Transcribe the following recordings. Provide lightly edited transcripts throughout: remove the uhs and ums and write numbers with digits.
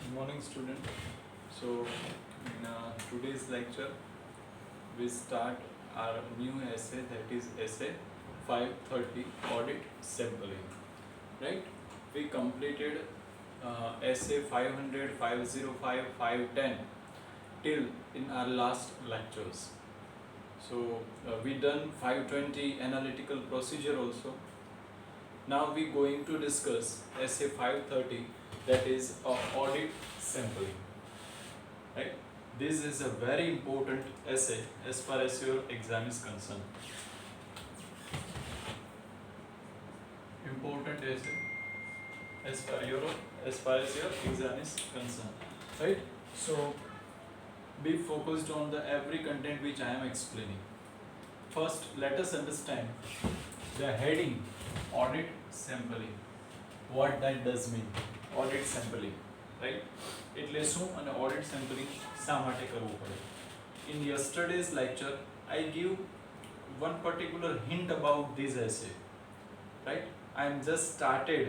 Good morning, student. So, in today's lecture, we start our new essay, that is essay 530, audit sampling. Right? We completed essay 500, 505, 510 till in our last lectures. So, we done 520 analytical procedure also. Now we going to discuss essay 530, that is audit sampling. Right? This is a very important essay as far as your exam is concerned. Important essay as far as your exam is concerned. Right? So be focused on the every content which I am explaining. First, let us understand the heading audit sampling. What that does mean? Audit sampling. Right? એટલે શું અને audit sampling શા માટે કરવું પડે? In yesterday's lecture, I give one particular hint about this essay. Right? I am just started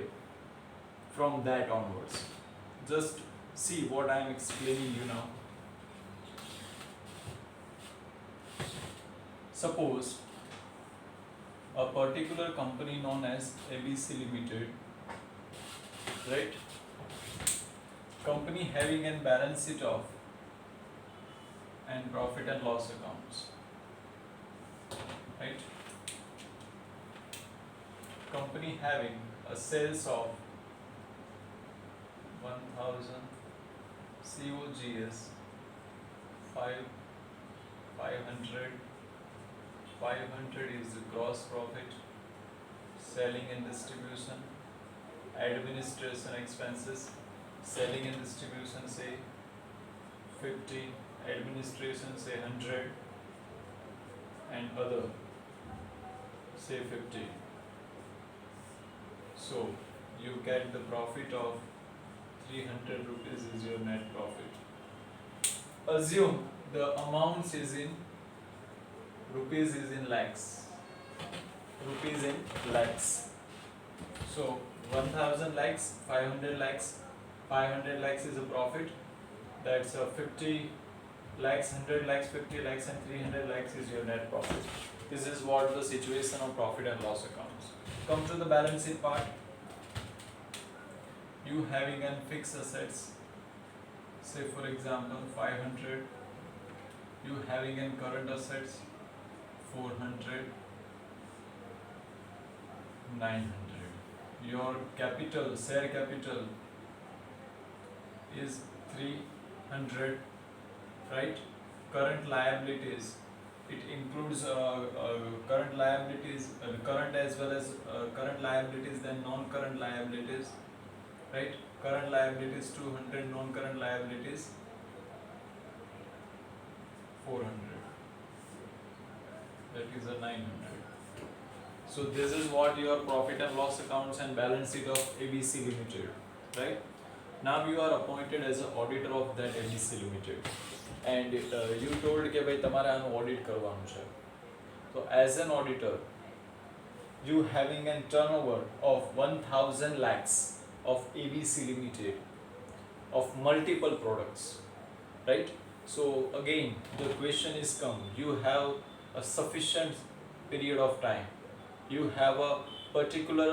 from that onwards. Just see what I am explaining you now. Suppose a particular company known as ABC Limited, right? Company having a balance sheet of and profit and loss accounts, right? Company having a sales of 1000 COGS 500 is the gross profit, selling and distribution, administration expenses, selling and distribution say 50, administration say 100, and other say 50. So you get the profit of 300 rupees is your net profit. Assume the amounts is in rupees is in lakhs. Rupees in lakhs. So 1000 lakhs, 500 lakhs, 500 lakhs is a profit. That's 50 lakhs, 100 lakhs, 50 lakhs, and 300 lakhs is your net profit. This is what the situation of profit and loss accounts. Come to the balance sheet part. You having an fixed assets, say for example 500. You having an current assets 400, 900. Your capital, share capital is 300, right? Current liabilities, it includes current liabilities, current as well as current liabilities, then non-current liabilities, right? Current liabilities 200, non-current liabilities 400. That is a 900. So this is what your profit and loss accounts and balance sheet of ABC Limited, right? Now you are appointed as an auditor of that ABC Limited, and you told કે ભાઈ તમારે આનું audit કરવાનું છે. So as an auditor, you having a turnover of 1000 lakhs of ABC Limited of multiple products, right? So again the question is come, you have a sufficient period of time, you have a particular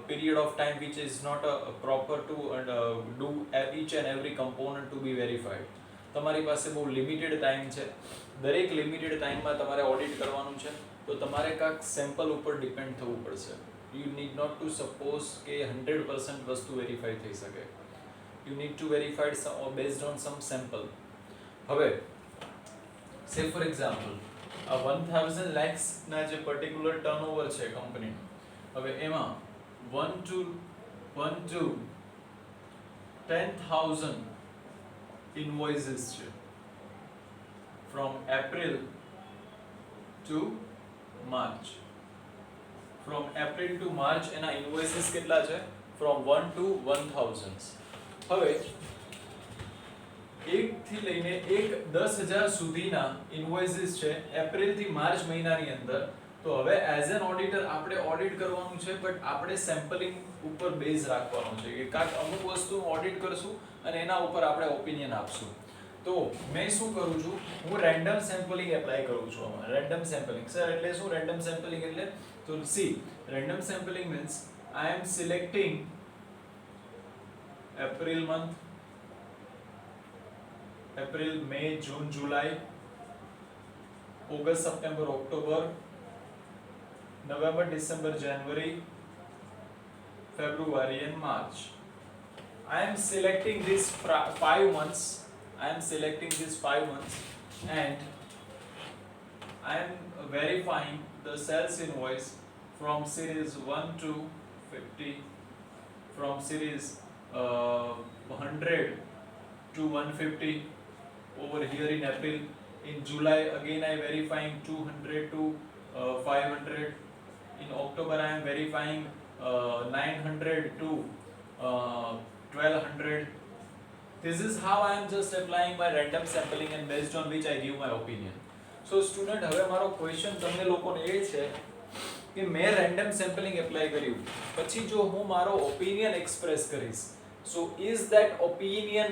period of time which is not proper to do each and every component to be verified. તમારી પાસે બહુ limited time છે, દરેક limited ટાઈમમાં તમારે audit કરવાનું છે, તો તમારે કાંઈક સેમ્પલ ઉપર ડિપેન્ડ થવું પડશે. You need not to suppose કે 100% વસ્તુ વેરીફાઈ થઈ શકે. You need to verified based on some sample. હવે સે ફોર એક્ઝામ્પલ આ 1000 lakhs ના જે પર્ટિક્યુલર ટર્નઓવર છે કંપનીનું, હવે એમાં 1 to 10,000 invoices છે from April to March. From April to March એના invoices કેટલા છે? From 1 to 1000. હવે 1 થી લઈને 10,000 સુધીના ઇન્વોઇસીસ છે એપ્રિલ થી માર્ચ મહિનાની અંદર. તો હવે એઝ એન ઓડિટર આપણે ઓડિટ કરવાનું છે, બટ આપણે સેમ્પલિંગ ઉપર બેઝ રાખવાનો છે કે કાંઈક અમુક વસ્તુ ઓડિટ કરશું અને એના ઉપર આપણે ઓપિનિયન આપશું. તો મેં શું કરું છું, હું રેન્ડમ સેમ્પલિંગ એપ્લાય કરું છું આમાં. રેન્ડમ સેમ્પલિંગ સર એટલે શું? રેન્ડમ સેમ્પલિંગ એટલે તો see random sampling means I am selecting April month, April, May, June, July, August, September, October, November, December, January, February and March. I am selecting these 5 months. I am selecting these 5 months and I am verifying the sales invoice from series 1 to 50, from series 100 to 150 over here in April. In July again I am verifying 200 to 500. In October I am verifying 900 to 1200. This is how I am just applying my random sampling and based on which I give my opinion. So student, હવે મારો question તમને લોકોને એ છે કે મેં random sampling apply કર્યું પછી જો હું મારો ઓપિનિયન એક્સપ્રેસ કરીશ, સો ઇઝ ધેટ ઓપિનિયન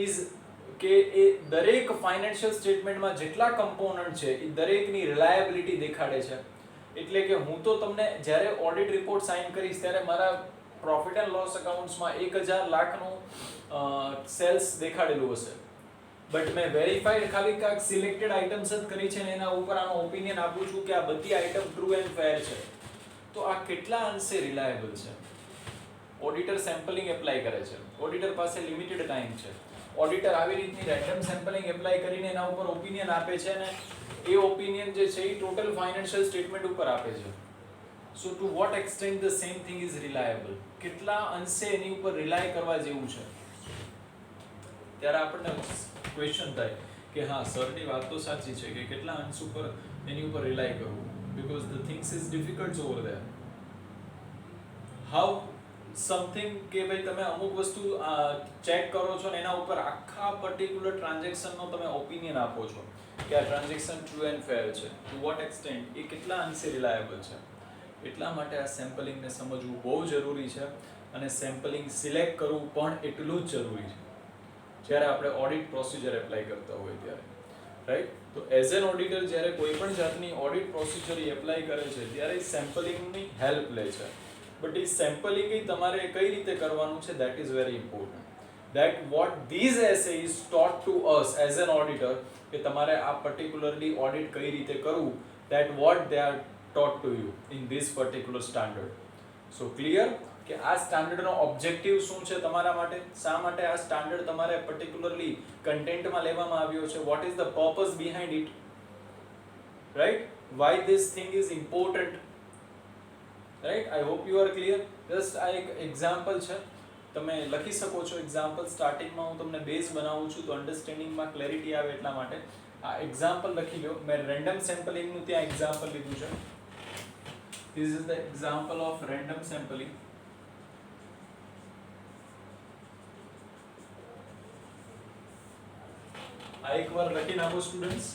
ઇઝ કે એ દરેક ફાઇનાન્શિયલ સ્ટેટમેન્ટમાં જેટલા કમ્પોનન્ટ છે એ દરેકની રિલાયબિલિટી દેખાડે છે. એટલે કે હું તો તમને જ્યારે ઓડિટ રિપોર્ટ સાઇન કરીશ ત્યારે મારા પ્રોફિટ એન્ડ લોસ અકાઉન્ટ્સમાં 1000 લાખનું સેલ્સ દેખાડેલું હશે, બટ મેં વેરીફાઈડ ખાલી કાંઈક સિલેક્ટેડ આઇટમ્સ જ કરી છે ને એના ઉપર આનો ઓપિનિયન આપું છું કે આ બધી આઇટમ ટ્રુ એન્ડ ફેર છે. તો આ કેટલા અંશે રિલાયબલ છે? ઓડિટર સેમ્પલિંગ એપ્લાય કરે છે, ઓડિટર પાસે લિમિટેડ ટાઈમ છે, ઓડિટર આવી રીતની રેન્ડમ સેમ્પલિંગ એપ્લાય કરીને એના ઉપર ઓપિનિયન આપે છે ને એ ઓપિનિયન જે છે એ ટોટલ ફાઇનાન્શિયલ સ્ટેટમેન્ટ ઉપર આપે છે. So to what extent the same thing is reliable? કેટલા અંશે એની ઉપર રિલાય કરવા જેવું છે? ત્યારે આપણને ક્વેશ્ચન થાય કે હા સરની વાત તો સાચી છે કે કેટલા અંશ ઉપર એની ઉપર રિલાય કરવું, because the things is difficult over there. How something કે ભાઈ તમે અમુક વસ્તુ ચેક કરો છો ને એના ઉપર આખા પર્ટિક્યુલર ટ્રાન્ઝેક્શનનો તમે ઓપિનિયન આપો છો કે આ ટ્રાન્ઝેક્શન ટ્રુ એન્ડ ફેર છે, ટુ વોટ એક્સટેન્ટ, એ કેટલા અંશે રિલાયબલ છે. એટલા માટે આ સેમ્પલિંગને સમજવું બહુ જરૂરી છે અને સેમ્પલિંગ સિલેક્ટ કરવું પણ એટલું જ જરૂરી છે જ્યારે આપણે ઓડિટ પ્રોસિજર એપ્લાય કરતા હોય ત્યારે, રાઈટ? તો એઝ એન ઓડિટર જ્યારે કોઈ પણ જાતની ઓડિટ પ્રોસિજર એપ્લાય કરે છે ત્યારે સેમ્પલિંગની હેલ્પ લે છે. બટ એ સેમ્પલિંગ તમારે કઈ રીતે કરવાનું છે, that is very important. That what these SA is taught to us as an auditor, કે તમારે આ પર્ટિક્યુલરલી ઓડિટ કઈ રીતે કરવું, that what they are taught to you in this particular standard. So clear કે આ સ્ટાન્ડર્ડનો ઓબ્જેક્ટિવ શું છે તમારા માટે, શા માટે આ સ્ટાન્ડર્ડ તમારે પર્ટિક્યુલરલી કન્ટેન્ટમાં લેવામાં આવ્યો છે, what is the purpose behind it, right? Why this thing is important, right? I hope you are clear. Just આ એક એક્ઝામ્પલ છે, તમે લખી શકો છો એક્ઝામ્પલ. સ્ટાર્ટિંગમાં હું તમને બેઝ બનાવું છું તો અન્ડરસ્ટેન્ડિંગમાં ક્લેરિટી આવે એટલા માટે આ એક્ઝામ્પલ લખી લો. મેં રેન્ડમ સેમ્પલિંગનું ત્યાં એક્ઝામ્પલ લીધું છે. This is the example of random sampling. આ એકવાર લખી નાખો students.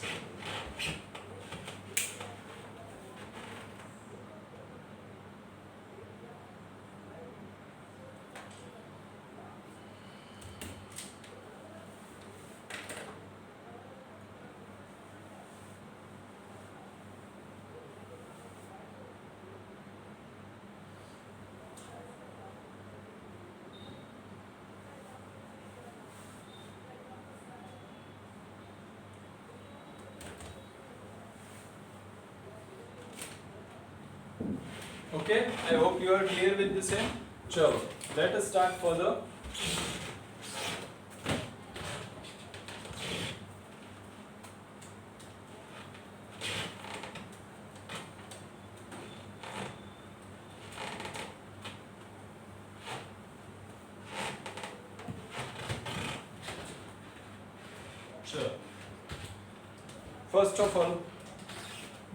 Okay, I hope you are clear with the same. Chalo, let us start further. Sure. First of all,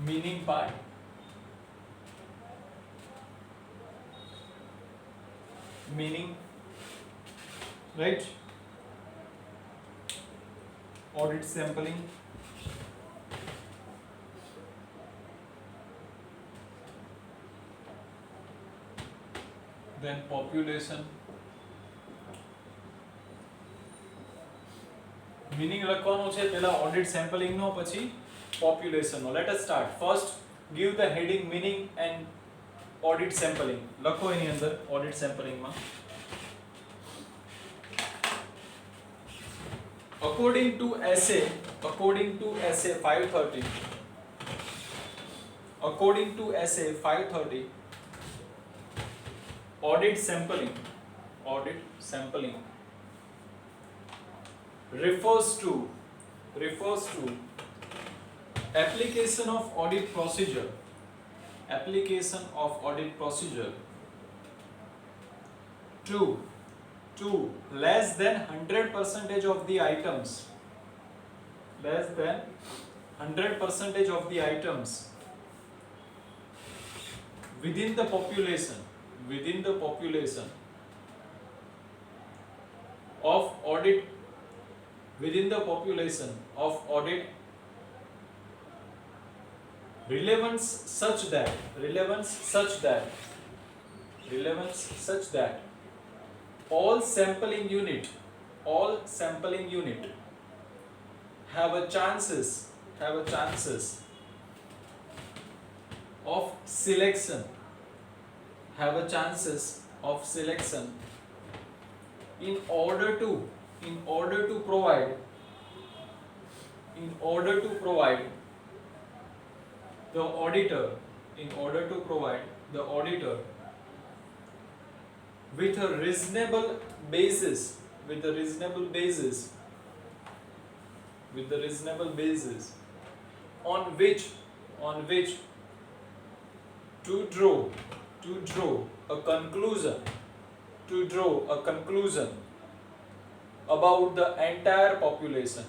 meaning part. Meaning, right? Audit sampling. then population. Meaning લખવાનું છે પહેલા audit sampling નો પછી population નો. Let us start. First give the heading meaning and audit sampling. લખો એની અંદર audit sampling માં. according to essay 530, according to essay 530, audit sampling refers to application of audit procedure to less than 100% of the items, within the population of audit relevance such that all sampling unit have a chances of selection in order to provide the auditor with a reasonable basis on which to draw a conclusion about the entire population,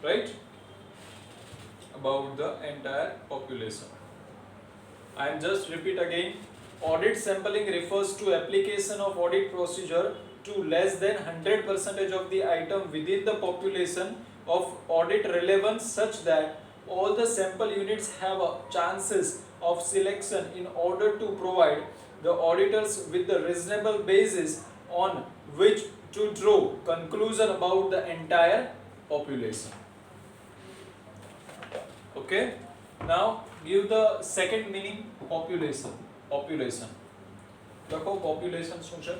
right? About the entire population. I am just repeat again. Audit sampling refers to application of audit procedure to less than 100% of the item within the population of audit relevance such that all the sample units have a chances of selection in order to provide the auditors with the reasonable basis on which to draw conclusion about the entire population. Okay, now give the second meaning. population देखो population શું છે?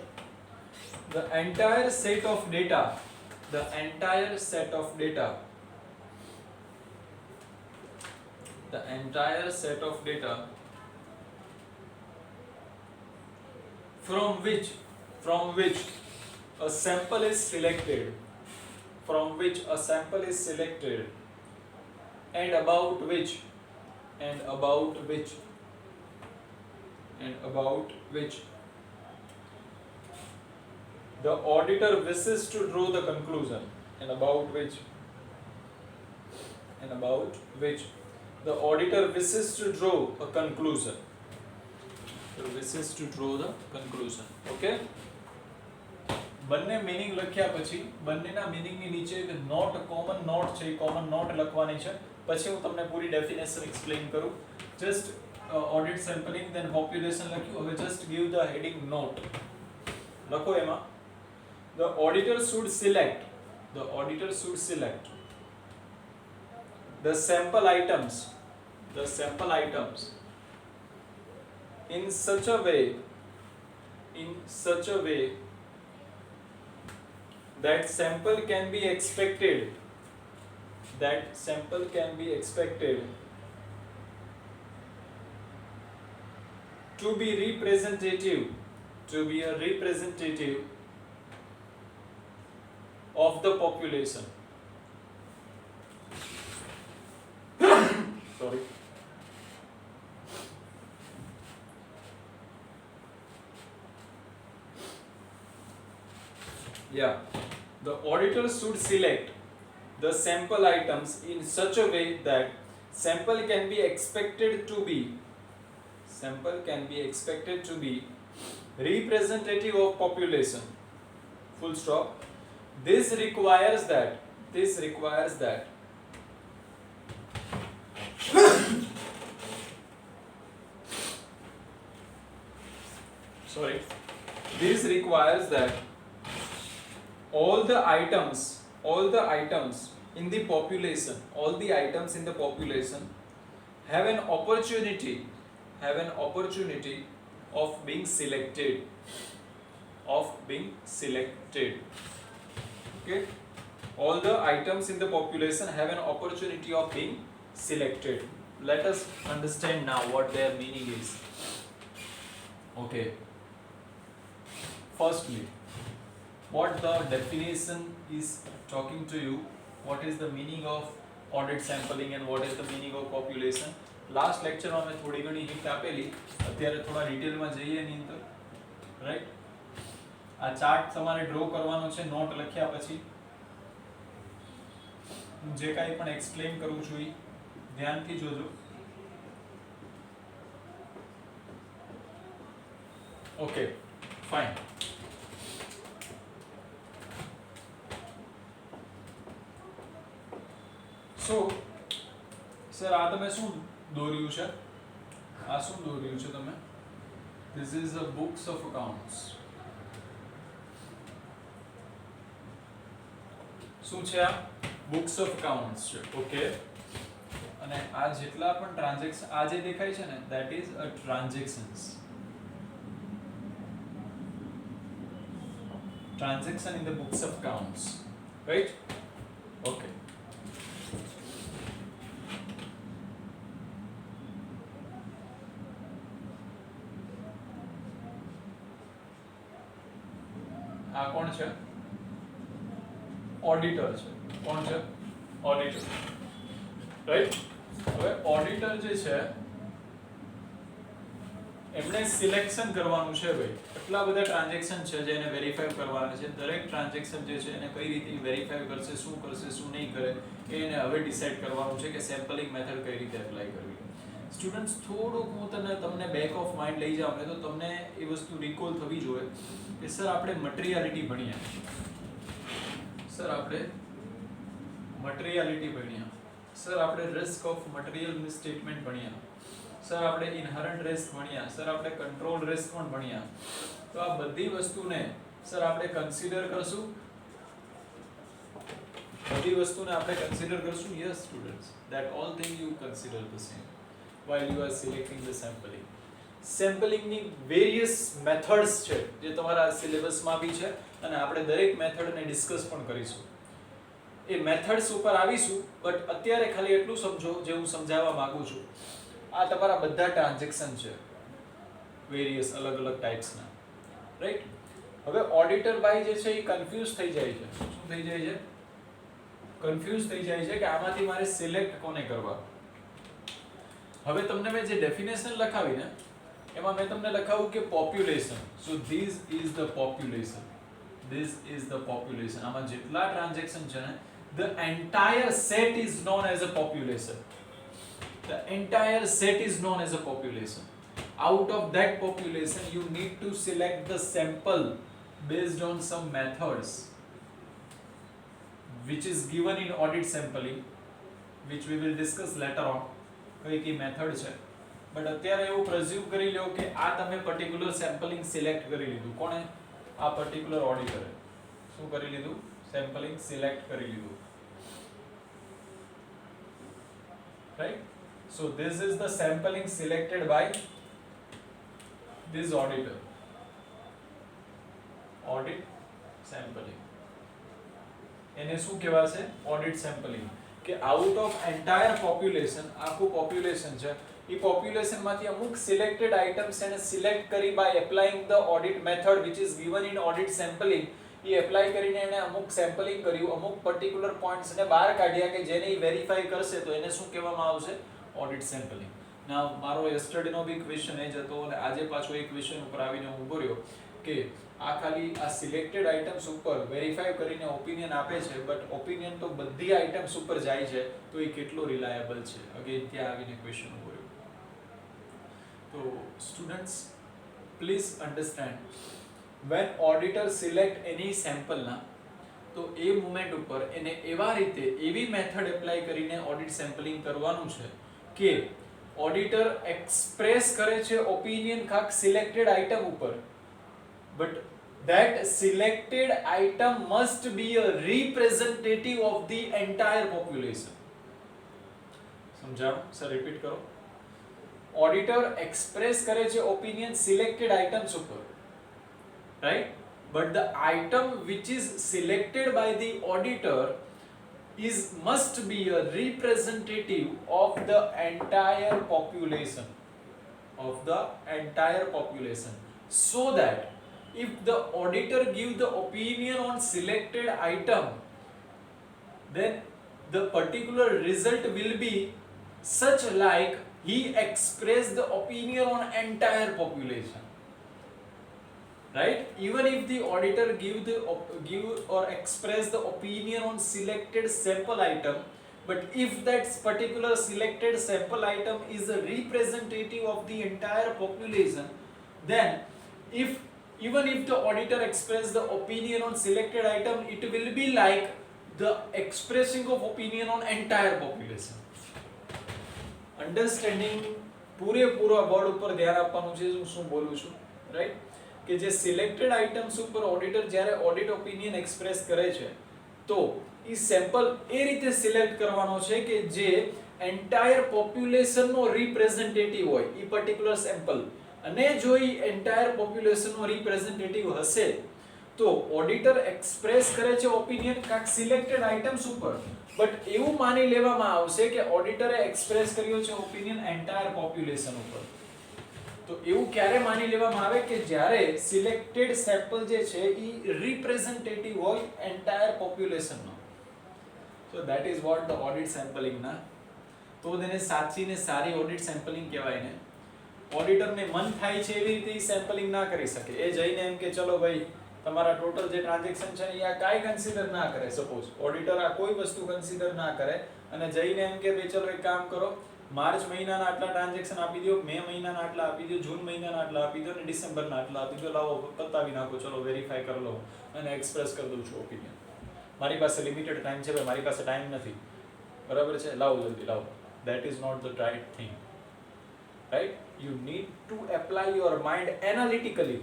the entire set of data from which a sample is selected and about which the auditor wishes to draw the conclusion, and about which the auditor wishes to draw a conclusion. Okay, બંને meaning લખ્યા પછી બંનેના મીનિંગની નીચે એક note common note છે, common note લખવાની છે. પછી હું તમને પૂરી ડેફિનેશન એક્સપ્લેન કરું. Just audit sampling then population લખ્યું. હવે just give the heading note. લખો એમાં the auditor should select the sample items in such a way that sample can be expected to be a representative of the population. Sorry. Yeah, the auditor should select the sample items in such a way that sample can be expected to be representative of population. Full stop. This requires that sorry, this requires that all the items in the population, have an opportunity of being selected, okay. All the items in the population have an opportunity of being selected. Let us understand now what their meaning is. Okay, firstly, what the definition is talking to you, what is the meaning of audit sampling and what is the meaning of population. Last લેક્ચરમાં મેં થોડી ઘણી hint આપેલી, અત્યારે થોડા ડિટેલમાં જઈએ એની અંદર, રાઈટ. આ ચાર્ટ તમારે ડ્રો કરવાનો છે નોટ લખ્યા પછી. હું જે કાંઈ પણ એક્સપ્લેન કરું છું એ ધ્યાનથી જોજો. Okay, fine. સો સર, આ તમે શું દોર્યું છે? આ શું દોર્યું છે તમે? This is a books of accounts. શું છે આ? books of accounts છે. ઓકે, અને આ જેટલા પણ ટ્રાન્ઝેક્શન આ જે દેખાય છે ને, that is a transactions. Transaction in the books of accounts, right? Okay. આ કોણ છે? ઓડિટર છે. કોણ છે? Auditor, right. હવે ઓડિટર જે છે એમણે સિલેક્શન કરવાનું છે ભાઈ. એટલા બધા ટ્રાન્ઝેક્શન છે જેને વેરીફાઈ કરવાના છે. દરેક ટ્રાન્ઝેક્શન જે છે એને કઈ રીતે વેરીફાઈ કરશે, શું કરશે, શું નહીં કરે, એ એને હવે ડિસાઈડ કરવાનું છે કે સેમ્પલિંગ મેથડ કઈ રીતે એપ્લાય કરવી. સ્ટુડન્ટ્સ, થોડુંક હું તમને બેક ઓફ માઇન્ડ લઈ જાઉં ને તો તમને એ વસ્તુ રિકોલ થવી જોઈએ કે સર આપણે મટીરિયાલિટી ભણ્યા, સર આપણે રિસ્ક ઓફ મટીરિયલ મિસસ્ટેટમેન્ટ ભણ્યા, સર આપણે ઇનહરન્ટ રિસ્ક ભણ્યા, સર આપણે કંટ્રોલ રિસ્ક પણ ભણ્યા. તો આ બધી વસ્તુને સર આપણે કન્સિડર કરશું. Yes students, that all thing you consider the same while you are selecting the sampling ની વેરિયસ મેથડ્સ છે જે તમારા સિલેબસમાં બી છે અને આપણે દરેક મેથડને ડિસ્કસ પણ કરીશું. એ મેથડ્સ ઉપર આવીશું, બટ અત્યારે ખાલી એટલું સમજો જે હું સમજાવવા માંગુ છું. આ તમારા બધા ટ્રાન્ઝેક્શન છે વેરિયસ અલગ અલગ ટાઈપ્સના, રાઈટ. હવે ઓડિટર ભાઈ જે છે એ કન્ફ્યુઝ થઈ જાય છે. શું થઈ જાય છે? કન્ફ્યુઝ થઈ જાય છે કે આમાંથી મારે સિલેક્ટ કોને કરવા. હવે તમને મેં જે ડેફિનેશન લખાવી ને એમાં મેં તમને લખાવ્યું કે population. So this is the population. આમાં જેટલા ટ્રાન્ઝેક્શન છે ને, the entire set is known as a population. Out of that population you need to select the sample based on some methods which is given in audit sampling, which we will discuss later on. કઈ method છે, but અત્યારે એવું પ્રેઝ્યુમ કરી લો કે આ તમે particular sampling select કરી લીધું. કોણે? આ પર્ટિક્યુલર ઓડિટરે શું કરી લીધું? સેમ્પલિંગ સિલેક્ટ કરી લીધું, right. So this is the sampling selected by this auditor. Audit sampling એને શું કહેવાશે? Audit sampling. કે આઉટ ઓફ એન્ટાયર પોપ્યુલેશન, આખું પોપ્યુલેશન છે, એ પોપ્યુલેશનમાંથી અમુક સિલેક્ટેડ આઇટમ્સ એને સિલેક્ટ કરી by applying the audit method which is given in audit sampling. એ એપ્લાય કરીને એને અમુક સેમ્પલિંગ કર્યું, અમુક પર્ટિક્યુલર પોઈન્ટ્સને બહાર કાઢ્યા કે જેને એ વેરીફાઈ કરશે તો એને શું કહેવામાં આવશે? Audit sampling. ના, મારો યસ્ટરડેનો બી ક્વેશ્ચન એ જ હતો અને આજે પાછો એ ક્વેશ્ચન ઉપર આવીને હું ઉભો રહ્યો કે આ ખાલી આ સિલેક્ટેડ આઇટમ્સ ઉપર વેરીફાઈ કરીને ઓપિનિયન આપે છે, બટ ઓપિનિયન તો બધી આઇટમ્સ ઉપર જાય છે, તો એ કેટલો રિલાયેબલ છે? અગેન ત્યાં આવીને ક્વેશ્ચન ઉભો રહ્યો. તો students, please understand, when auditor select any sample ના, તો એ મોમેન્ટ ઉપર એને એવા રીતે એવી મેથડ એપ્લાય કરીને ઓડિટ સેમ્પલિંગ કરવાનું છે કે ઓડિટર એક્સપ્રેસ કરે છે ઓપિનિયન ખાક સિલેક્ટેડ આઇટમ ઉપર, but that selected item must be a representative of the entire population. સમજાણું સર રિપીટ કરો. ઓડિટર એક્સપ્રેસ કરે છે ઓપિનિયન સિલેક્ટેડ આઇટમ્સ ઉપર, right? But the item which is selected by the auditor is must be a representative of the entire population, so that if the auditor give the opinion on selected item, then the particular result will be such like he expressed the opinion on entire population, right? Even if the auditor give or express the opinion on selected sample item, but if that particular selected sample item is a representative of the entire population, then even if the auditor express the opinion on selected item, it will be like the expressing of opinion on entire population. Understanding પૂરેપૂરો word ઉપર ધ્યાન આપવાનું છે હું શું બોલું છું, right? કે જે સિલેક્ટેડ આઇટમ્સ ઉપર ઓડિટર જ્યારે ઓડિટ ઓપિનિયન એક્સપ્રેસ કરે છે તો ઈ સેમ્પલ એ રીતે સિલેક્ટ કરવાનો છે કે જે એન્ટાયર પોપ્યુલેશનનો રિપ્રેઝેન્ટેટિવ હોય ઈ પર્ટિક્યુલર સેમ્પલ, અને જો ઈ એન્ટાયર પોપ્યુલેશનનો રિપ્રેઝેન્ટેટિવ હશે તો ઓડિટર એક્સપ્રેસ કરે છે ઓપિનિયન કાંક સિલેક્ટેડ આઇટમ્સ ઉપર, બટ એવું માની લેવામાં આવશે કે ઓડિટરે એક્સપ્રેસ કર્યો છે ઓપિનિયન એન્ટાયર પોપ્યુલેશન ઉપર. તો એવું ક્યારે માની લેવામાં આવે કે જ્યારે સિલેક્ટેડ સેમ્પલ જે છે ઈ રિપ્રેઝેન્ટેટિવ હોય એન્ટાયર પોપ્યુલેશનનો. So that is what the audit sampling ના. તો તેને સાચી ને સારી ઓડિટ સેમ્પલિંગ કહેવાય ને. ઓડિટરને મન થાય છે એવી રીતે સેમ્પલિંગ ના કરી શકે. એ જઈને એમ કે ચલો ભાઈ તમારા ટોટલ જે ટ્રાન્ઝેક્શન છે એ આ કાંઈ કન્સિડર ના કરે. સપોઝ ઓડિટર આ કોઈ વસ્તુ કન્સિડર ના કરે અને જઈને એમ કે ભાઈ ચલો એક કામ કરો, માર્ચ મહિનાના આટલા ટ્રાન્ઝેક્શન આપી દો, મે મહિનાના આટલા આપી દો, જૂન મહિનાના આટલા આપી દો અને ડિસેમ્બરના આટલા આપી દો, લાવો પતાવી નાખો, ચલો વેરીફાઈ કરી લો અને એક્સપ્રેસ કરી દઉં છું ઓપિનિયન. મારી પાસે લિમિટેડ ટાઈમ છે ભાઈ, મારી પાસે ટાઈમ નથી, બરાબર છે, લાવો જલ્દી લાવો. That is not the right thing, right? You need to apply your mind analytically.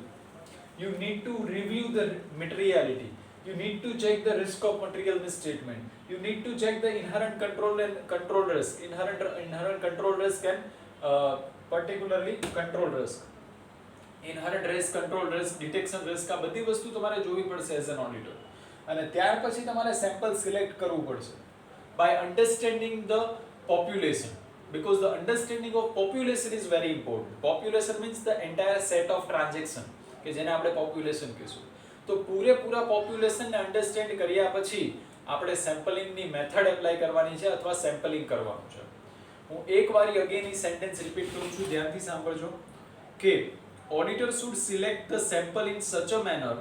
You need to review the materiality. You need to check the risk of material misstatement. You need to check the inherent control and control risk. Inherent control risk and particularly control risk. Inherent risk, control risk, detection risk, આ બધી વસ્તુ તમારે જોવી પડશે as an auditor. અને ત્યાર પછી તમારે સેમ્પલ સિલેક્ટ કરવું પડશે by understanding the population, because the understanding of population is very important. Population means the entire set of transaction, કે જેને આપણે પોપ્યુલેશન કહીશું. તો પૂરેપૂરા પોપ્યુલેશનને અન્ડરસ્ટેન્ડ કર્યા પછી આપણે સેમ્પલિંગની મેથડ એપ્લાય કરવાની છે અથવા સેમ્પલિંગ કરવાનું છે. હું એકવાર અગેન ઈ સેન્ટેન્સ રિપીટ કરું છું, ધ્યાનથી સાંભળજો કે auditor should select the sample in such a manner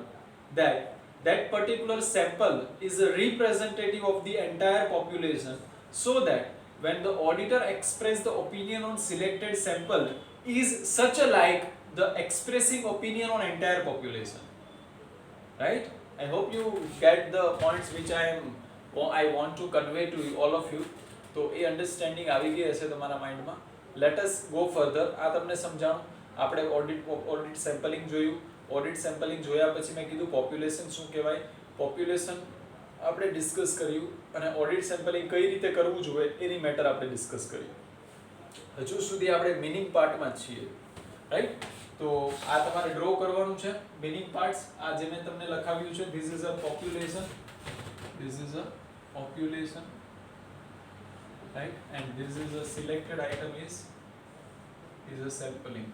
that particular sample is a representative of the entire population, so that when the auditor express the opinion on selected sample is such a like the expressing opinion on entire population, right? I hope you get the points which I want to convey to you, all of you. તો એ understanding આવી ગઈ હશે તમારા માઇન્ડમાં. Let us go further. આ તમને સમજાણું. આપણે ઓડિટ સેમ્પલિંગ જોયું. ઓડિટ સેમ્પલિંગ જોયા પછી મેં કીધું પોપ્યુલેશન શું કહેવાય, પોપ્યુલેશન આપણે ડિસ્કસ કર્યું, અને ઓડિટ સેમ્પલિંગ કઈ રીતે કરવું જોઈએ એની મેટર આપણે ડિસ્કસ કર્યું. હજુ સુધી આપણે મિનિંગ પાર્ટમાં જ છીએ, રાઈટ? તો આ તમારે ડ્રો કરવાનું છે મિનિંગ પાર્ટ્સ. આ જે મેં તમને લખાવ્યું છે, this is a population, right? And this is a selected item is a sampling.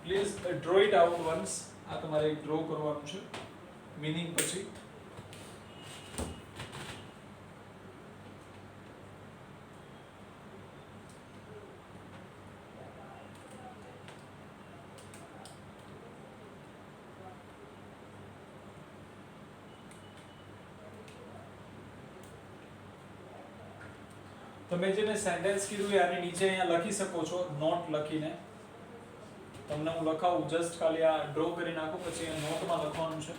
Please draw it out once. આ તમારે એક ડ્રો કરવાનું છે મિનિંગ પછી. તમે જે મેં સેન્ટેન્સ કીધું એ આની નીચે અહીંયા લખી શકો છો, નોટ લખીને. તમને હું લખાવું, જસ્ટ ખાલી આ ડ્રો કરી નાખો, પછી નોટમાં લખવાનું છે.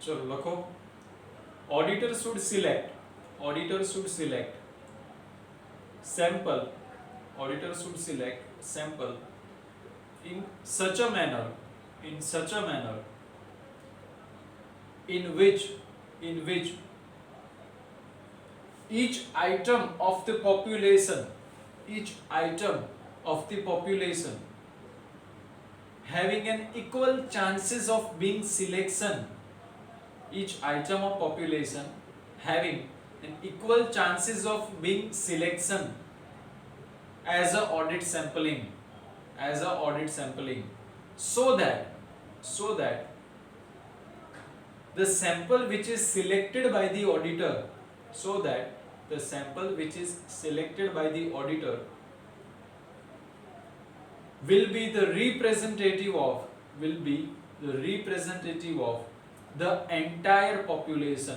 ચલો લખો. Auditor should select. auditor should select sample, auditor should select sample in such a manner, in such a manner in which each item of the population, each item of the population having an equal chances of being selection, each item of population having an equal chances of being selection as a audit sampling, as a audit sampling, so that the sample which is selected by the auditor, so that the sample which is selected by the auditor will be the representative of, will be the representative of the entire population,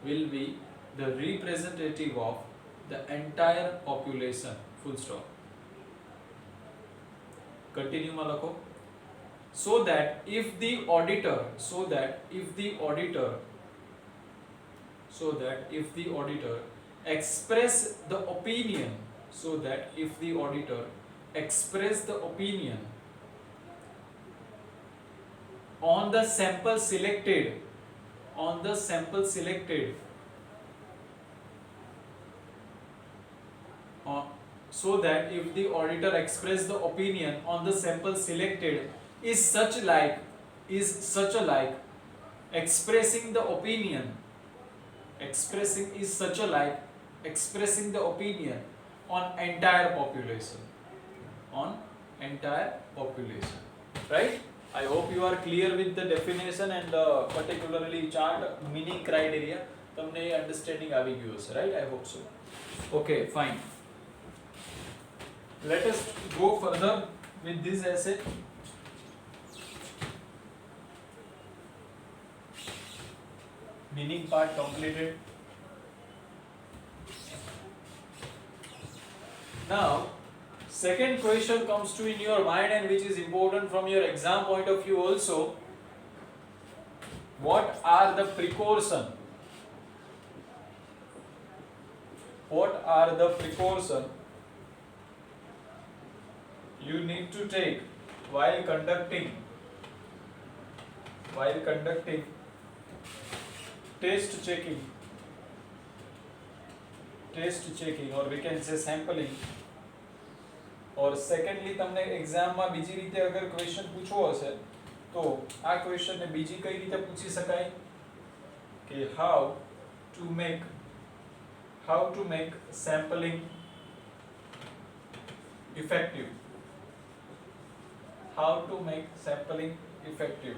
will be the representative of the entire population, full stop. Continue માં લખો. So that if the auditor, so that if the auditor, so that if the auditor express the opinion, so that if the auditor express the opinion on the sample selected, on the sample selected, so that if the auditor express the opinion on the sample selected is such like expressing the opinion, expressing is such a like expressing the opinion on entire population, on entire population, right? I hope you are clear with the definition and particularly chart meaning criteria. તમને understanding આવી ગયું હશે, right? I hope so. Okay, fine. Let us go further with this essay. Meaning part completed. Now, second question comes to in your mind and which is important from your exam point of view also. What are the precaution? What are the precaution you need to take while conducting test checking or we can say sampling. और secondly તમને એક્ઝામમાં બીજી રીતે અગર question પૂછવો હશે તો આ ક્વેશ્ચનને બીજી કઈ રીતે પૂછી શકાય કે how to make sampling effective, how to make sampling effective,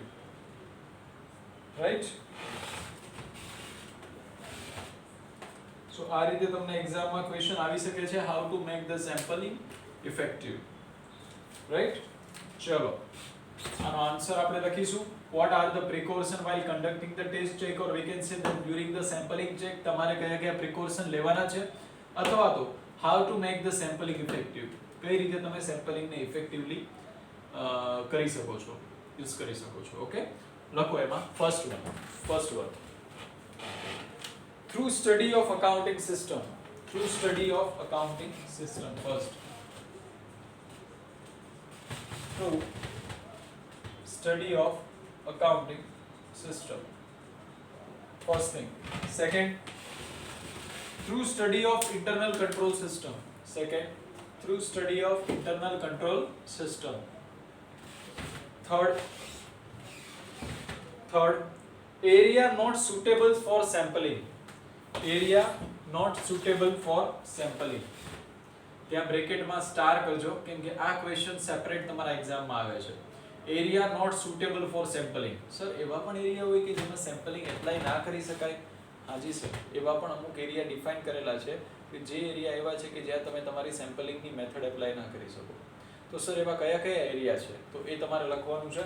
right? So આ રીતે તમને એક્ઝામમાં ક્વેશ્ચન આવી શકે છે how to make the sampling effective, right? ચલો આનો આન્સર આપણે લખીશું. What are the precaution while conducting the test check or we can say that during the sampling check તમારે કયા કયા precaution લેવાના છે અથવા તો how to make the sampling effective, કઈ રીતે તમે sampling ને effectively કરી શકો છો, યુઝ કરી શકો છો. ઓકે, લખો એમાં first one through study of accounting system, through study of accounting system. First, through study of accounting system, first thing. Second, through study of internal control system. Second, through study of internal control system. Third, area not suitable for sampling, area not suitable for sampling. ત્યાં બ્રેકેટમાં star કરજો કેમ કે આ question separate તમારા એક્ઝામમાં આવે છે. Area not suitable for sampling. Sir એવા પણ એરિયા હોય કે જેમાં સેમ્પલિંગ એપ્લાય ના કરી શકાય? હાજી સર, એવા પણ અમુક એરિયા ડિફાઇન કરેલા છે કે જે એરિયા એવા છે કે જ્યાં તમે તમારી સેમ્પલિંગની મેથડ એપ્લાય ના કરી શકો. તો સર એવા કયા કયા એરિયા છે તો એ તમારે લખવાનું છે.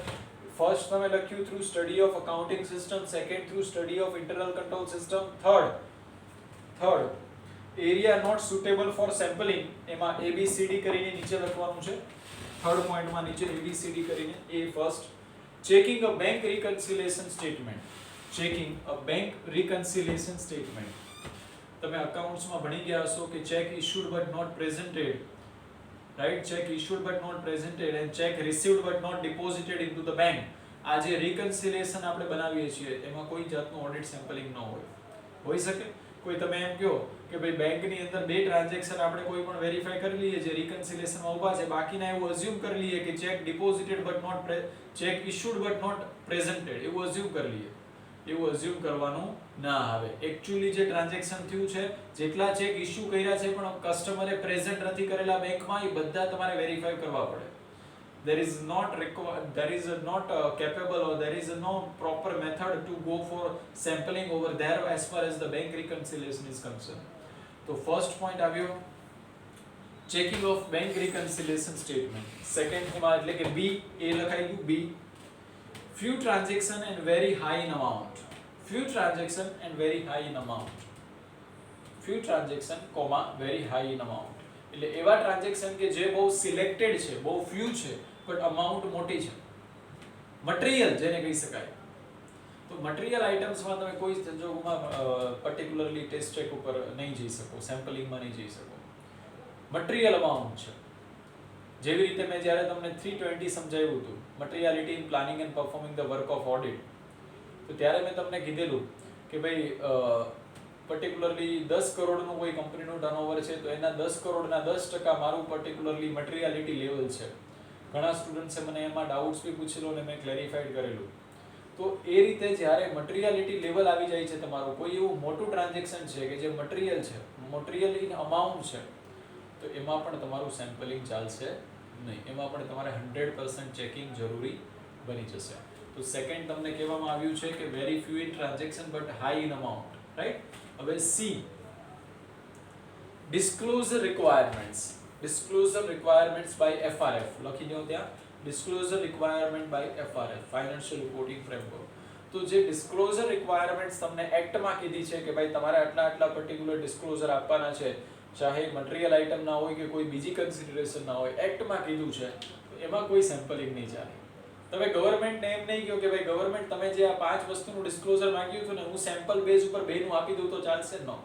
ફર્સ્ટ તમે લખ્યું through study of accounting system, second through study of internal control system, third area not suitable for sampling. એમાં ABCD કરીને નીચે લખવાનું છે. થર્ડ પોઈન્ટમાં નીચે ABCD કરીને A first. Checking a bank reconciliation statement, checking a bank reconciliation statement. તમે અકાઉન્ટ્સમાં ભણી ગયા હશો કે cheque issued but not presented, right, cheque issued but not presented and cheque received but not deposited into the bank. આ જે reconciliation આપણે બનાવીએ છીએ એમાં કોઈ જાતનું ઓડિટ સેમ્પલિંગ ન હોય. હોઈ શકે કોઈ તમે એમ કહો કે ભાઈ બેંકની અંદર 2 ટ્રાન્ઝેક્શન આપણે કોઈ પણ વેરીફાઈ કરી લઈએ જે રિકન્સિલિએશનમાં ઊભા છે, બાકીના એવું અઝ્યુમ કરી લઈએ કે cheque deposited but not cheque issued but not presented, એવું અઝ્યુમ કરી લઈએ. એવું અઝ્યુમ કરવાનું ના આવે. એકચ્યુઅલી જે ટ્રાન્ઝેક્શન થયું છે, જેટલા ચેક ઇશ્યુ કર્યા છે પણ કસ્ટમરે પ્રેઝન્ટ નથી કરેલા બેંકમાં, એ બધા તમારે વેરીફાઈ કરવા પડે. there is not capable or there is no proper method to go for sampling over there as far as the bank reconciliation is concerned. So first point આવ્યો checking of bank reconciliation statement. second એમાં એટલે કે B, A લખાઈ ગયું B. few transaction and very high in amount. few transaction and very high in amount. few transaction comma very high in amount. એટલે એવા transaction કે જે બહુ સિલેક્ટેડ છે, બહુ few છે, બટ અમાઉન્ટ મોટી છે. મટીરીયલ જેને કહી શકાય. તો મટીરીયલ આઇટમ્સમાં તમે કોઈ સંજોગોમાં પર્ટિક્યુલરલી ટેસ્ટ ચેક ઉપર નહીં જઈ શકો, સેમ્પલિંગમાં નહીં જઈ શકો. મટીરીયલ અમાઉન્ટ છે. જેવી રીતે મેં જ્યારે તમને 320 સમજાવ્યું હતું, materiality in planning and performing the work of audit, તો ત્યારે મેં તમને કીધેલું કે ભાઈ પર્ટિક્યુલરલી 10 કરોડનું કોઈ કંપનીનું ટર્નઓવર છે તો એના 10 કરોડના 10% મારું પર્ટિક્યુલરલી મટીરીયાલિટી લેવલ છે. ઘણા સ્ટુડન્ટ્સે મને એમાં ડાઉટ્સ બી પૂછેલો અને મેં ક્લેરિફાઈડ કરેલું. તો એ રીતે જ્યારે મટીરીયાલિટી લેવલ આવી જાય છે તમારું, કોઈ એવું મોટું ટ્રાન્ઝેક્શન છે કે જે મટીરીયલ છે, મટીરીયલ ઇન અમાઉન્ટ છે, તો એમાં પણ તમારું સેમ્પલિંગ ચાલશે નહીં. એમાં પણ તમારે 100% ચેકિંગ જરૂરી બની જશે. તો સેકન્ડ તમને કહેવામાં આવ્યું છે કે very few in transaction but high in amount, right. હવે C, disclosure requirements. disclosure requirements by FRF લખી દો ત્યાં. disclosure requirement by FRF, financial reporting framework. તો જે ડિસ્ક્લોઝર રિક્વાયરમેન્ટ્સ તમને એક્ટમાં કીધી છે કે ભાઈ તમારે આટલા પર્ટિક્યુલર ડિસ્ક્લોઝર આપવાના છે, ચાહે મટીરીયલ આઇટમ ના હોય કે કોઈ બીજી કન્સિડરેશન ના હોય, એક્ટમાં કીધું છે, તો એમાં કોઈ સેમ્પલિંગ નહીં ચાલે. તમે ગવર્મેન્ટને એમ નહીં કહો કે ભાઈ ગવર્મેન્ટ તમે જે આ 5 વસ્તુનું ડિસ્ક્લોઝર માંગ્યું હતું ને હું સેમ્પલ બેઝ ઉપર બેનું આપી દઉં તો ચાલશે? નો.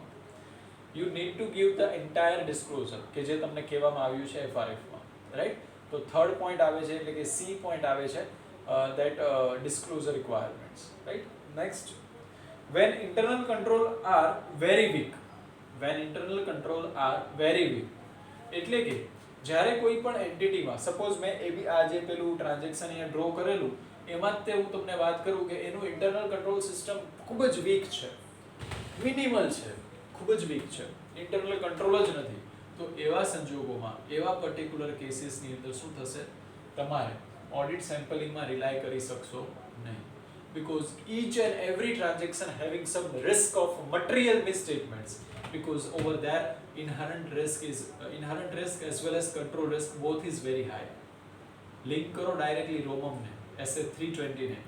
You need to give the entire disclosure કે જે તમને કહેવામાં આવ્યું છે FRF માં, રાઈટ. તો થર્ડ પોઈન્ટ આવે છે એટલે કે C પોઈન્ટ આવે છે that disclosure requirements, right. Next, when internal control are very weak. when internal control are very weak એટલે કે જ્યારે કોઈ પણ એન્ટિટીમાં, સપોઝ મેં આ જે પેલું ટ્રાન્ઝેક્શન અહીંયા ડ્રો કરેલું એમાં જ હું તમને વાત કરું કે એનું ઇન્ટરનલ કંટ્રોલ સિસ્ટમ ખૂબ જ વીક છે, મિનિમલ છે, ખૂબ જ વીક છે, ઇન્ટરનલ કંટ્રોલ જ નથી, તો એવા સંજોગોમાં, એવા પર્ટિક્યુલર કેસીસની અંદર શું થશે, તમારે ઓડિટ સેમ્પલિંગમાં રિલાય કરી શકશો નહીં. because each and every transaction having some risk of material misstatements, because over there inherent risk as well as control risk both is very high. link करो directly रोमम ने SA 320 ने,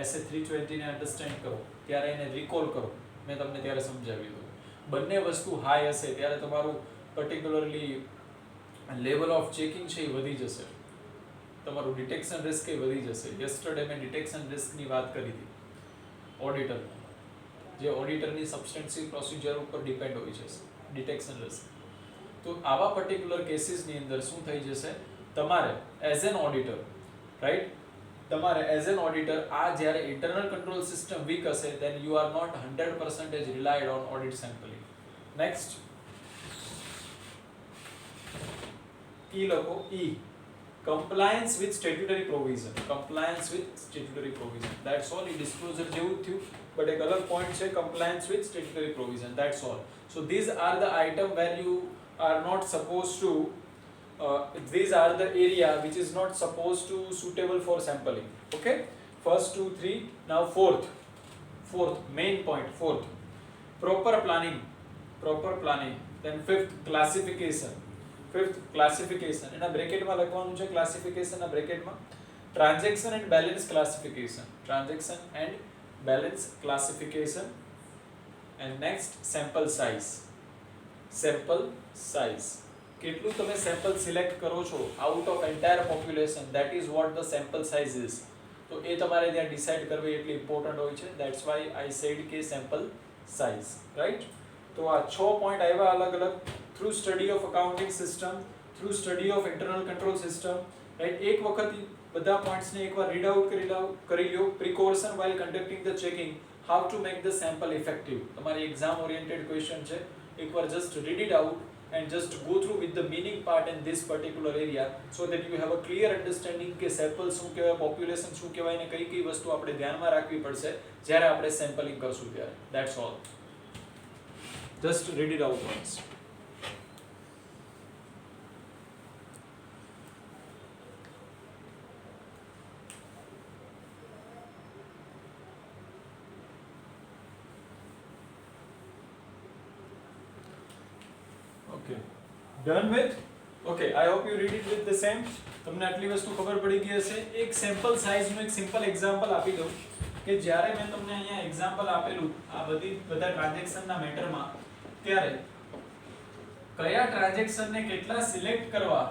SA 320 ने understand करो, ત્યારે એને recall કરો, મેં તમને ત્યારે સમજાવી દઉં. બંને વસ્તુ હાઈ હશે ત્યારે તમારું પર્ટિક્યુલરલી લેવલ ઓફ ચેકિંગ છે એ વધી જશે, તમારું ડિટેક્શન રિસ્ક એ વધી જશે. યસ્ટરડે મેં ડિટેક્શન રિસ્કની વાત કરી હતી ઓડિટરમાં, જે ઓડિટરની સબસ્ટેન્સિવ પ્રોસિજર ઉપર ડિપેન્ડ હોય છે ડિટેક્શન રિસ્ક. તો આવા પર્ટિક્યુલર કેસીસની અંદર શું થઈ જશે, તમારે એઝ એન ઓડિટર, રાઈટ, તમારે એઝ એન ઓડિટર આ જ્યારે ઇન્ટરનલ કંટ્રોલ સિસ્ટમ વીક હશે then you are not 100% relied on audit sampling. next, E લખો, E, compliance with statutory provision. compliance with statutory provision, that's all. A disclosure જેવું જ થયું but એક અલગ point છે, compliance with statutory provision, that's all. so these are the item where you are not supposed to these are the area which is not supposed to suitable for sampling. okay, first 2 3. now fourth main point, fourth proper planning. then fifth classification. એના બ્રેકેટમાં લખવાનું છે classification ના બ્રેકેટમાં transaction and balance classification. And next sample size. કેટલું તમે sample select કરો છો out of entire population, that is what the sample size is. તો એ તમારે ત્યાં ડિસાઇડ કરવી એટલી ઇમ્પોર્ટન્ટ હોય છે. ધેટ્સ વાય આઈ સેડ કે સેમ્પલ સાઇઝ, રાઈટ. તો આ 6 પોઈન્ટ આવ્યા અલગ અલગ through study of accounting system, through study of internal control system, right. એક વખત બધા પોઈન્ટ્સ ને એકવાર રીડ આઉટ કરી લો. Precaution while conducting the checking, how to make the sample effective. તમારી એક્ઝામ ઓરિએન્ટેડ ક્વેશ્ચન છે. એકવાર just read it out and just go through with the meaning part in this particular area so that you have a clear understanding કે sample શું કહેવાય, population શું કહેવાય ને કઈ કઈ વસ્તુ આપણે ધ્યાનમાં રાખવી પડશે જ્યારે આપણે સેમ્પલિંગ કરશું ત્યારે. That's all. Just read it out once. Okay. Done with? Okay, I hope you read it with the same. તમને આટલી વસ્તુ ખબર પડી ગઈ હશે. એક સેમ્પલ સાઇઝનું એક સિમ્પલ એક્ઝામ્પલ આપી દઉં કે જ્યારે મેં તમને અહીંયા એક્ઝામ્પલ આપેલું આ બધા ટ્રાન્ઝેક્શનના મેટરમાં, ત્યારે કયા ટ્રાન્ઝેક્શનને કેટલા સિલેક્ટ કરવા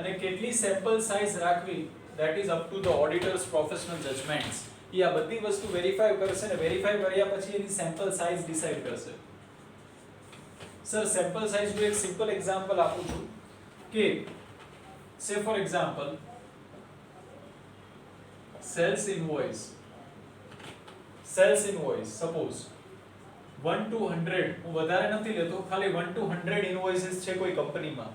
અને કેટલી સેમ્પલ સાઇઝ રાખવી, that is up to the auditor's professional judgments. એ આ બધી વસ્તુ વેરીફાઈ કરશે ને વેરીફાઈ કર્યા પછી એની સેમ્પલ સાઇઝ ડિસાઈડ કરશે. સર સેમ્પલ સાઇઝનું એક સિમ્પલ એક્ઝામ્પલ આપું છું કે say for example sales invoice suppose 1 to 100, હું વધારે નથી લેતો, ખાલી 1 to 100 ઇનવોઇસીસ છે કોઈ કંપનીમાં,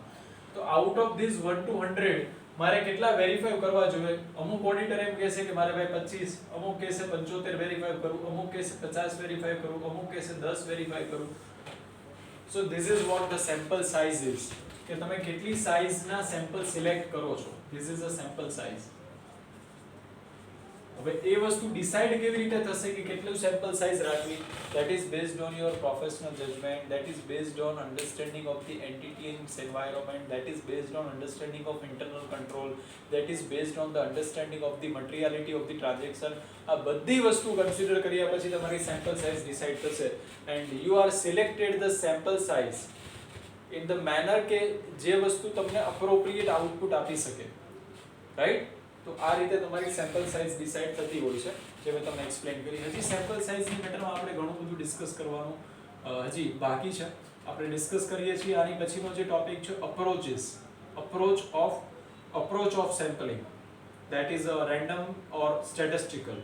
તો આઉટ ઓફ ધીસ 1 to 100 મારે કેટલા વેરીફાઈ કરવા જોઈએ? અમુક ઓડિટર એમ કહેશે કે મારે ભાઈ 25, અમુક કહેશે 75 વેરીફાઈ કરું, અમુક કહેશે 50 વેરીફાઈ કરું, અમુક કહેશે 10 વેરીફાઈ કરું. So this is what the sample size is. કે તમે કેટલી સાઈઝના સેમ્પલ સિલેક્ટ કરો છો. This is a sample size. હવે એ વસ્તુ ડિસાઈડ કેવી રીતે થશે કે કેટલું સેમ્પલ સાઇઝ રાખવી? That is based on your professional judgment, that is based on understanding of the entity and its environment, that is based on understanding of internal control, that is based on the understanding of the materiality of the transaction. આ બધી વસ્તુ consider કર્યા પછી તમારી sample size decide થશે and you are selected the sample size in the manner કે જે વસ્તુ તમને appropriate output આપી શકે, રાઈટ. તો આ રીતે તમારી સેમ્પલ સાઇઝ ડિસાઈડ થતી હોય છે, જે મેં તમને એક્સપ્લેન કરી. હજી સેમ્પલ સાઇઝની મેટરમાં આપણે ઘણું બધું ડિસ્કસ કરવાનું હજી બાકી છે. આપણે ડિસ્કસ કરીએ છીએ આની પછીનો જે ટોપિક છે approaches, approach of sampling, that is a random or statistical.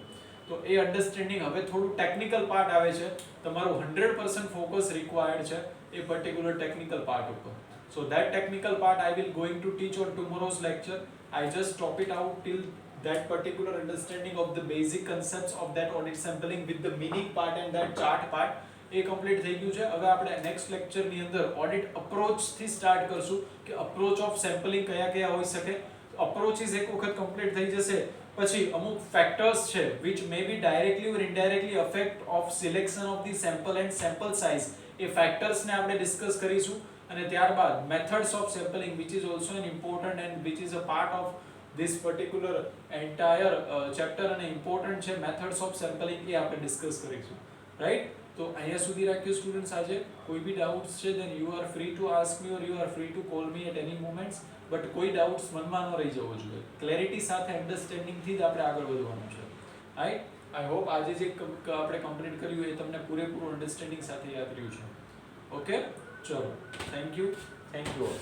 તો એ અન્ડરસ્ટેન્ડિંગ હવે થોડું ટેકનિકલ પાર્ટ આવે છે, તમારું 100% ફોકસ રિક્વાયર્ડ છે એ પર્ટિક્યુલર ટેકનિકલ પાર્ટ ઉપર. So that technical part I will going to teach on tomorrow's lecture. I just top it out till that particular understanding of the basic concepts of that audit sampling with the meaning part and that chart part. A complete થઈ ગયું છે. હવે આપણે next લેક્ચરની અંદર audit approach થી start કરશું કે approach of sampling કયા કયા હોઈ શકે. અપ્રોચીસ એક વખત કમ્પ્લીટ થઈ જશે પછી અમુક ફેક્ટર્સ છે which may be directly or indirectly affect of selection of the sample and sample size. A factors ને આપણે ડિસ્કસ કરીશું અને ત્યારબાદ methods of sampling which is also an important and which is a part of this particular entire chapter અને important છે methods of sampling, એ આપણે discuss કરીશું, right. તો અહીંયા સુધી રાખ્યું સ્ટુડન્ટ્સ આજે. કોઈ બી ડાઉટ્સ છે then you are free to ask me or you are free to call me at any moments, but કોઈ ડાઉટ્સ મનમાં ન રહી જવો જોઈએ. ક્લેરિટી સાથે અન્ડરસ્ટેન્ડિંગથી જ આપણે આગળ વધવાનું છે, રાઈટ. આઈ હોપ આજે જે આપણે કમ્પ્લીટ કર્યું એ તમને પૂરેપૂરું અન્ડરસ્ટેન્ડિંગ સાથે યાદ રહ્યું છે. ઓકે, ચલો, થેન્ક યુ ઓલ.